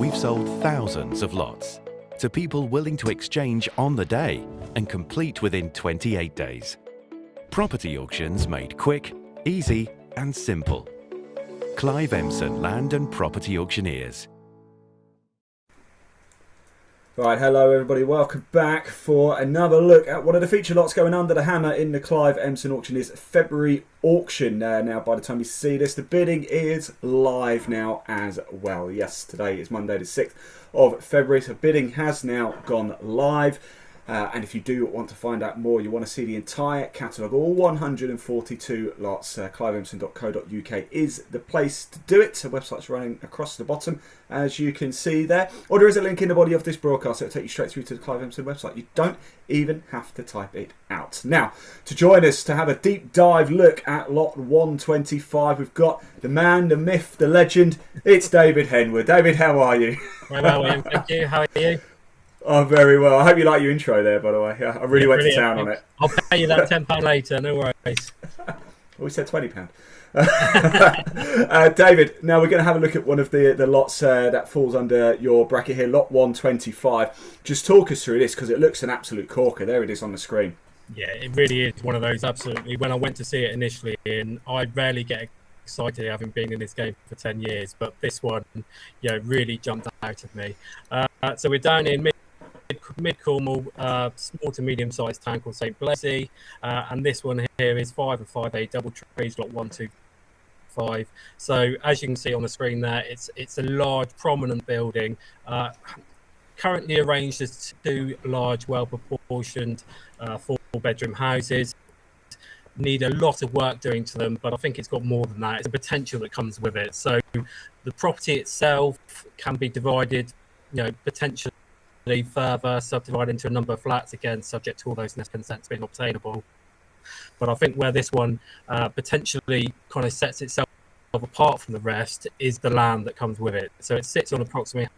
we've sold thousands of lots to people willing to exchange on the day and complete within 28 days. Property auctions made quick, easy and simple. Clive Emson Land and Property Auctioneers. Right, hello everybody, welcome back for another look at one of the feature lots going under the hammer in the Clive Emson Auctioneers February auction. Now by the time you see this, the bidding is live now as well. Yes, today is Monday the 6th of February, so bidding has now gone live. And if you do want to find out more, you want to see the entire catalogue, all 142 lots, cliveemson.co.uk is the place to do it. The website's running across the bottom, as you can see there. Or there is a link in the body of this broadcast that will take you straight through to the Clive Emson website. You don't even have to type it out. Now, to join us to have a deep dive look at lot 125, we've got the man, the myth, the legend. It's David Henwood. David, how are you? Well, William, thank you. How are you? Oh, very well. I hope you like your intro there, by the way. I really went to town on it. I'll pay you that £10 later, no worries. We said £20. David, now we're going to have a look at one of the lots that falls under your bracket here, lot 125. Just talk us through this, because it looks an absolute corker. There it is on the screen. Yeah, it really is one of those, absolutely. When I went to see it initially, and I rarely get excited having been in this game for 10 years, but this one, really jumped out at me. So we're down in mid Cornwall, small to medium sized town called St BLAZEY, and this one here is 5 and 5A DOUBLETREES lot 125. So as you can see on the screen there, it's a large prominent building, currently arranged as 2 large, well proportioned 4-bedroom houses. Need a lot of work doing to them, but I think it's got more than that. It's a potential that comes with it. So the property itself can be divided, potentially further subdivided into a number of flats, again subject to all those consents being obtainable. But I think where this one potentially kind of sets itself apart from the rest is the land that comes with it. So it sits on approximately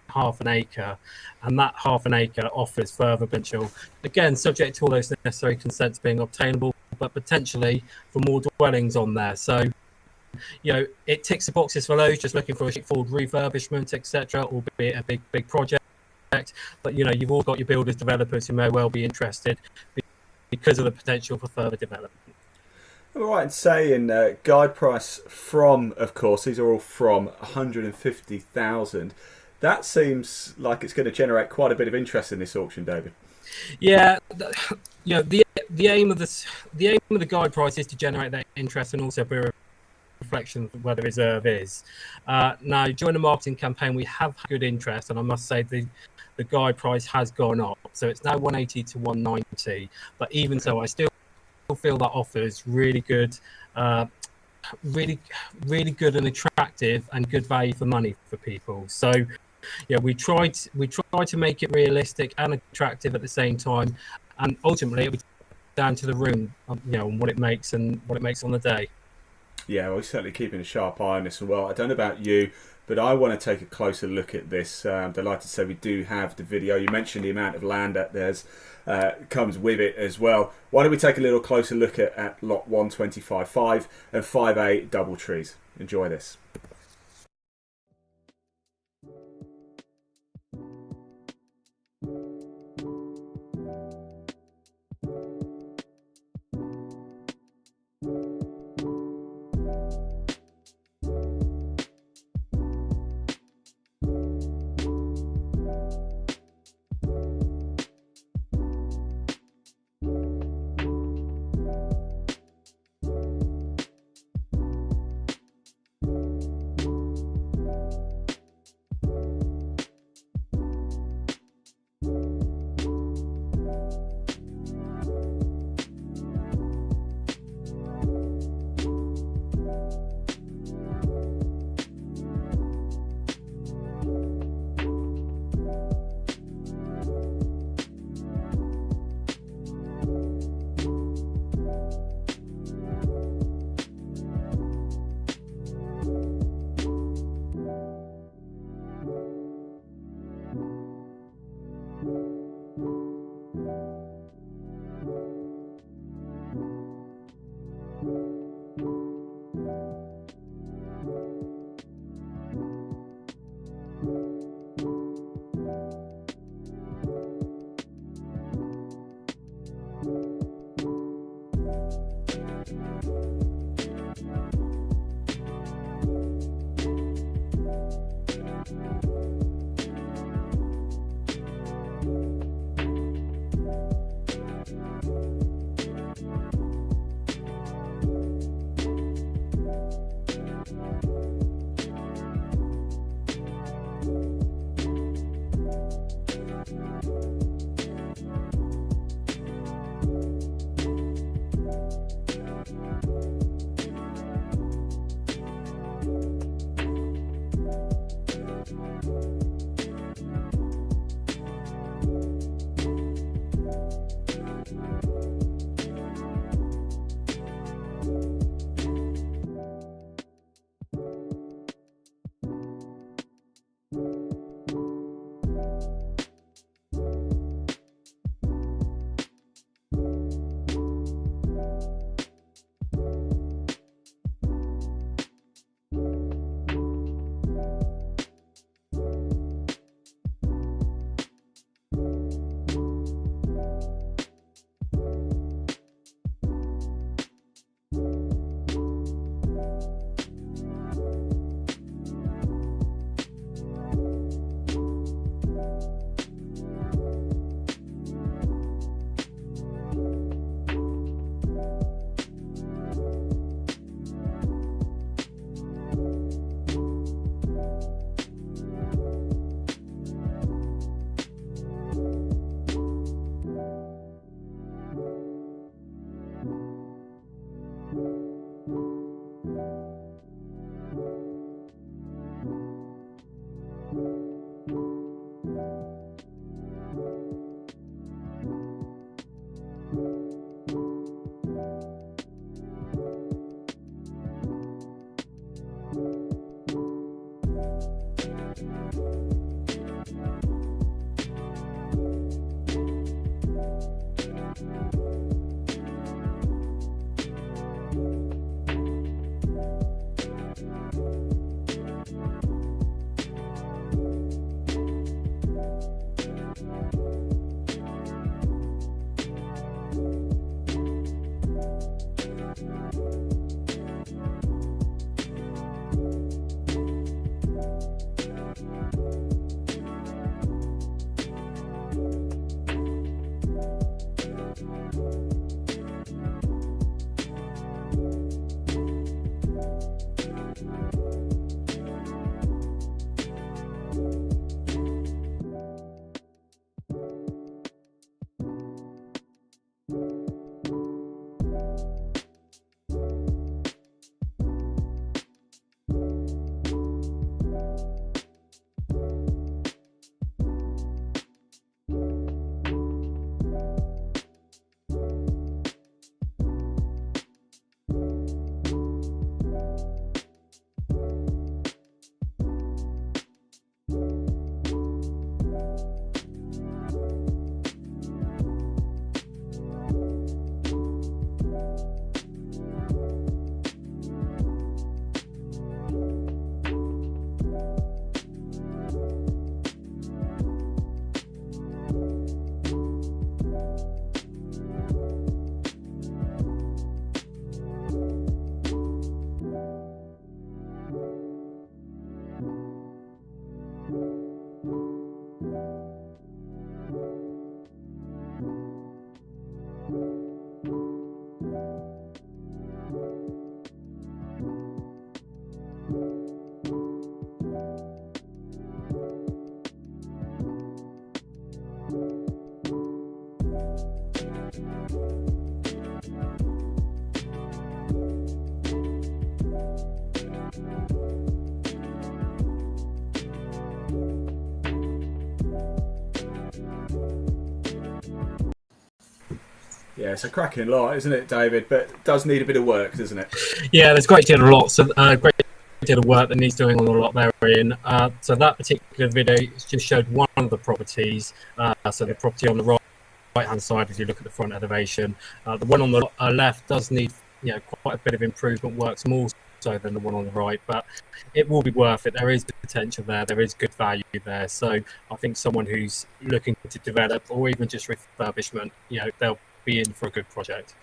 half an acre, and that half an acre offers further potential, again subject to all those necessary consents being obtainable, but potentially for more dwellings on there. So it ticks the boxes for those just looking for a straightforward refurbishment, etc., albeit a big project. But you've all got your builders, developers who may well be interested because of the potential for further development. All right, and saying guide price from, of course, these are all from 150,000. That seems like it's going to generate quite a bit of interest in this auction, David. Yeah, the aim of the guide price is to generate that interest and also be a reflection of where the reserve is. Now, during the marketing campaign, we have had good interest, and I must say the guide price has gone up, so it's now 180 to 190. But even so, I still feel that offers really good, really good and attractive and good value for money for people. So we tried to make it realistic and attractive at the same time, and ultimately it was down to the room, and what it makes and what it makes on the day. Yeah, we're certainly keeping a sharp eye on this as well. I don't know about you, but I want to take a closer look at this. I'm delighted to say we do have the video. You mentioned the amount of land that comes with it as well. Why don't we take a little closer look at lot 125, 5 and 5A DOUBLETREES. Enjoy this. Yeah, it's a cracking lot, isn't it, David? But it does need a bit of work, doesn't it? Yeah, there's a great deal of lots of great deal of work that needs doing on the lot therein. So that particular video just showed one of the properties. So the property on the right hand side, as you look at the front elevation, the one on the left does need quite a bit of improvement, works more so than the one on the right, but it will be worth it. There is potential there is good value there. So I think someone who's looking to develop or even just refurbishment, they'll be in for a good project.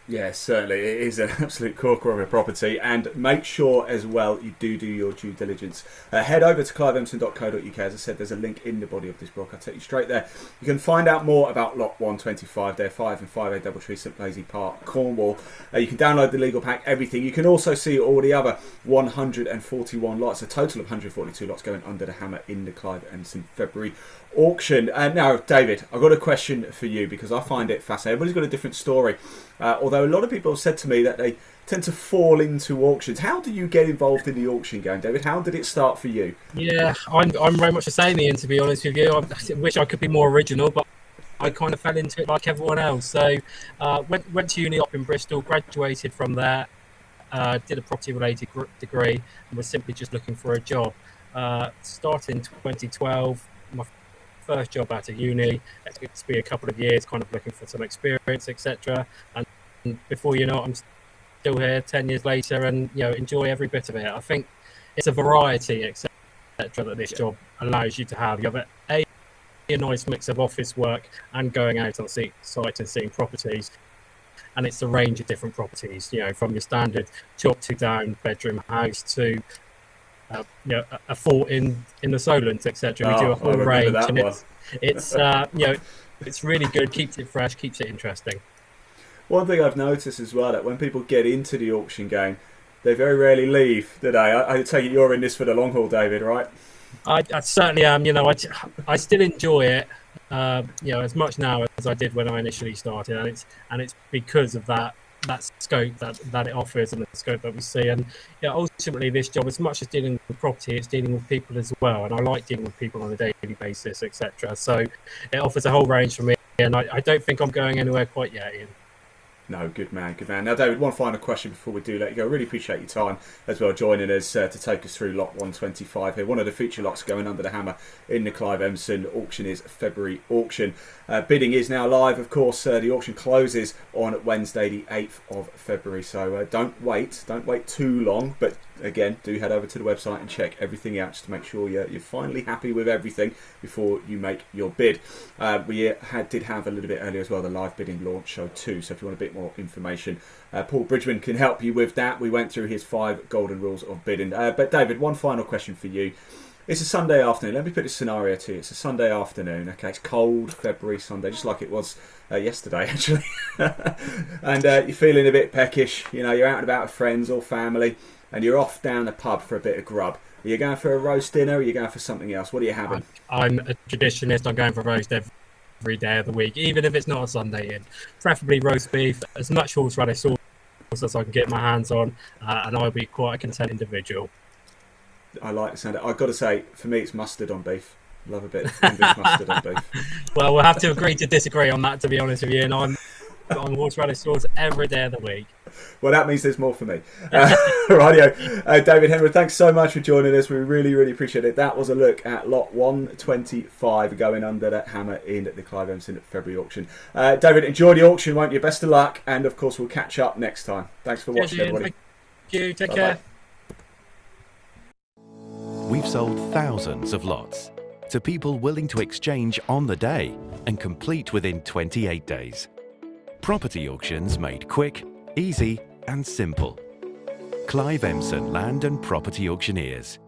Yeah, certainly. It is an absolute corker of a property, and make sure as well you do your due diligence. Head over to cliveemson.co.uk. As I said, there's a link in the body of this book. I'll take you straight there. You can find out more about lot 125 there, 5 and 5A DoubleTrees, St BLAZEY Park, Cornwall. You can download the legal pack, everything. You can also see all the other 141 lots, a total of 142 lots going under the hammer in the Clive Emson February auction. Now, David, I've got a question for you because I find it fascinating. Everybody's got a different story. Although a lot of people have said to me that they tend to fall into auctions. How do you get involved in the auction game, David? How did it start for you? Yeah, I'm very much the same, Ian, to be honest with you. I wish I could be more original, but I kind of fell into it like everyone else. So went to uni up in Bristol, graduated from there, did a property-related degree, and was simply just looking for a job. Started in 2012, my first job out of uni. It's been a couple of years, kind of looking for some experience, etc. And before you know it, I'm still here 10 years later, and enjoy every bit of it. I think it's a variety, etc., that this job allows you to have. You have a nice mix of office work and going out on site and seeing properties. And it's a range of different properties, from your standard chop to down bedroom house to a fort in the Solent, etc. We do a whole range, and it's really good. Keeps it fresh, keeps it interesting. One thing I've noticed as well, that when people get into the auction game, they very rarely leave, do they? I take it you're in this for the long haul, David, right? I certainly am. I still enjoy it, as much now as I did when I initially started, and it's because of that scope that it offers and the scope that we see. And ultimately this job, as much as dealing with property, it's dealing with people as well, and I like dealing with people on a daily basis, etc. So it offers a whole range for me, and I don't think I'm going anywhere quite yet, Ian. No, good man, good man. Now, David, one final question before we do let you go. Really appreciate your time as well, joining us to take us through lot 125 here. One of the feature lots going under the hammer in the Clive Emson auction is February auction. Bidding is now live, of course. The auction closes on Wednesday, the 8th of February. So don't wait too long. But again, do head over to the website and check everything out just to make sure you're finally happy with everything before you make your bid. We did have a little bit earlier as well the live bidding launch show too. So if you want a bit more information, Paul Bridgman can help you with that. We went through his 5 golden rules of bidding. But David, one final question for you. It's a Sunday afternoon. Let me put this scenario to you. It's a Sunday afternoon. Okay, it's cold February Sunday, just like it was yesterday actually. And you're feeling a bit peckish. You're out and about with friends or family, and you're off down the pub for a bit of grub. Are you going for a roast dinner, or are you going for something else? What are you having? I'm a traditionalist. I'm going for roast every day of the week, even if it's not a Sunday in. Preferably roast beef, as much horseradish sauce as I can get my hands on, and I'll be quite a content individual. I like the sound of it. I've got to say, for me, it's mustard on beef. Love a bit of English mustard on beef. Well, we'll have to agree to disagree on that, to be honest with you. And I'm on horseradish sauce every day of the week. Well, that means there's more for me. Rightio. David Henry, thanks so much for joining us. We really, really appreciate it. That was a look at lot 125 going under that hammer in the Clive Emson February auction. David, enjoy the auction, won't you? Best of luck. And, of course, we'll catch up next time. Thanks for watching, everybody. Thank you. Take Bye-bye. care. We've sold thousands of lots to people willing to exchange on the day and complete within 28 days. Property auctions made quick, easy and simple. Clive Emson Land and Property Auctioneers.